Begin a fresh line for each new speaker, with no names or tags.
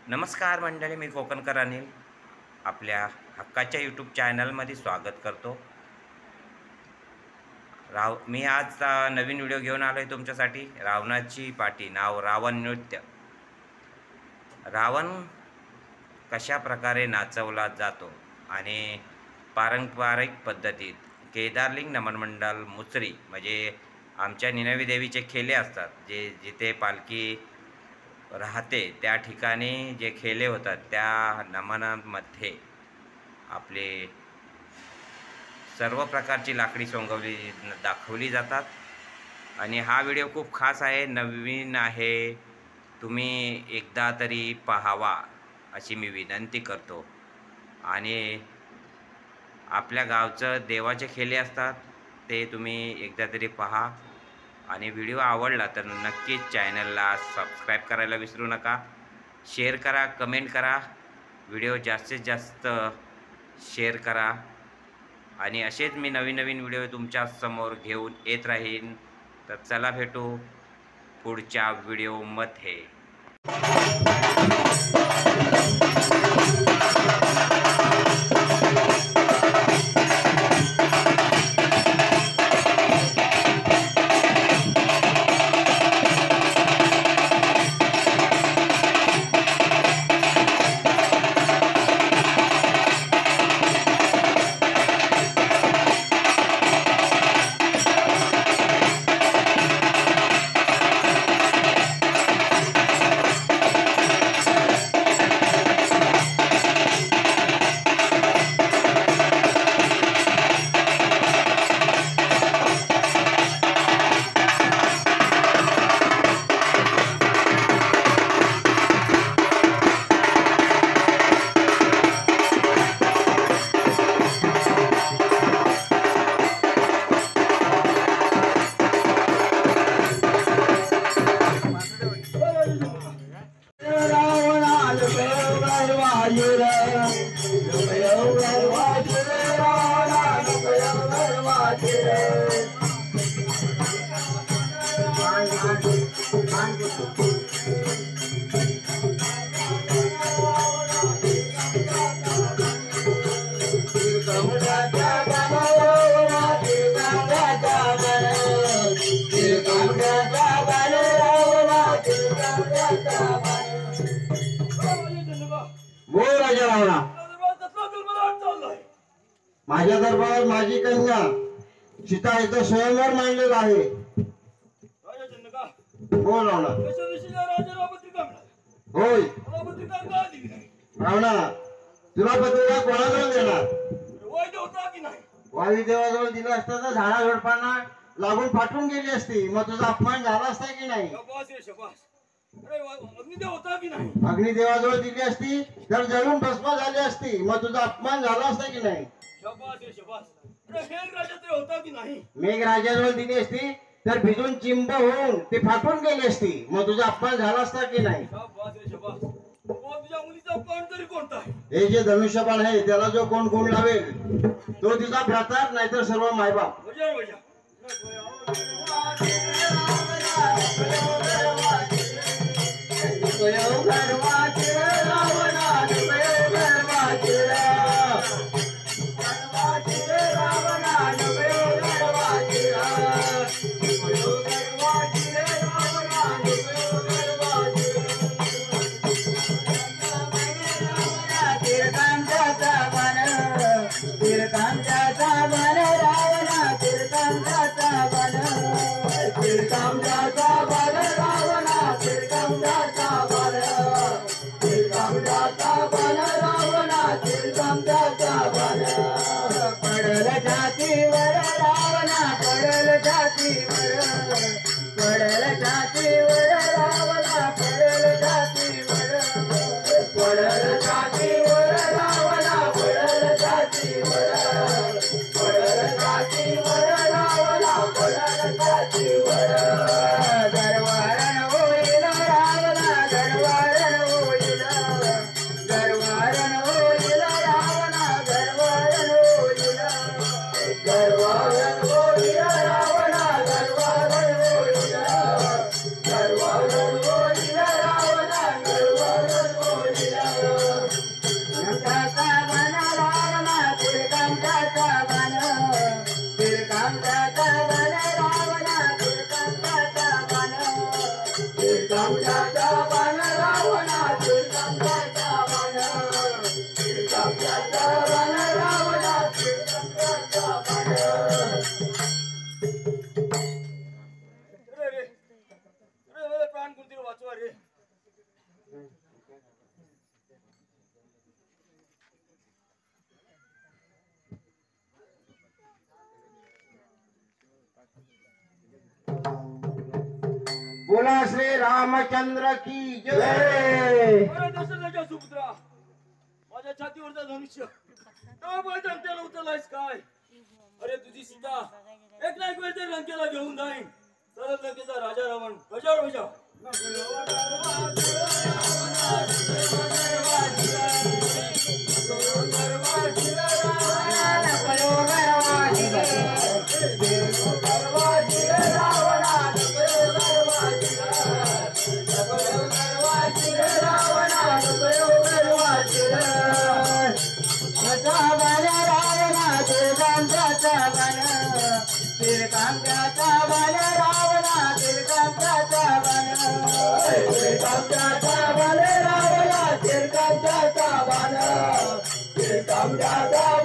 नमस्कार मंडळी, मी कोकणकर अनिल आपल्या हक्काच्या यूट्यूब चॅनलमध्ये स्वागत करतो. मी आज नवीन व्हिडिओ घेऊन आलो आहे तुमच्यासाठी. रावणाची पाटी, नाव रावण नृत्य. रावण कशा प्रकारे नाचवला जातो आणि पारंपरिक पद्धतीत केदारलिंग नमन मंडल मुसरी म्हणजे आमच्या निनवी देवीचे खेले असतात, जे जिथे पालखी राहते त्या ठिकाणी जे खेले होतात त्या नमनामध्ये आपले सर्व प्रकारची लाकडी सोंगवली दाखवली जातात. आणि हा व्हिडिओ खूप खास आहे, नवीन आहे. तुम्ही एकदा तरी पाहावा अशी मी विनंती करतो. आणि आपल्या गावचं देवाचे खेले असतात, ते तुम्ही एकदा तरी पहा. आणि व्हिडिओ आवडला तर नक्कीच चॅनलला सबस्क्राईब करायला विसरू नका. शेअर करा, कमेंट करा, व्हिडिओ जास्तीत जास्त शेअर करा. आणि असेच मी नवीन नवीन व्हिडिओ तुमच्या समोर घेऊन येत राहीन. तर चला भेटू पुढच्या व्हिडिओमध्ये.
राजा रावणा, माझ्या दरबारात माझी कन्या सीता इथं स्वयंवर मांडलेला आहे. बोल रावणा. होय रावणा, तुला पत्रिका कोणाजवळ देणार? वायुदेवाजवळ दिला असता तर झाडा झोडपांना लागून फाटून गेली असती, मग तुझा अपमान झाला असता की नाही? अग्निदेवाजवळ दिली असती तर जळून भस्म झाली असती, मग तुझा अपमान झाला असता की नाही? मेघराजाजवळ दिली असती तर भिजून चिंब होऊन ते फाटून गेली असती, मग तुझा अपमान झाला असता की नाही? हे जे धनुष्यबाण आहे त्याला जो कोण गुण लावेल तो तिचा भ्राता, नाहीतर सर्व मायबाप. बोला श्री रामचंद्र की जय.
अरे दशरथाच्या सुपुत्रा, माझ्या छातीवरचा धनुष्य तेव्हा लंकेला उतरलायस काय? अरे तुझी सीता एक ना एक वेळ तर लंकेला घेऊन जाईन. तर लंकेचा राजा रावण गजावर बजाव.
Come down,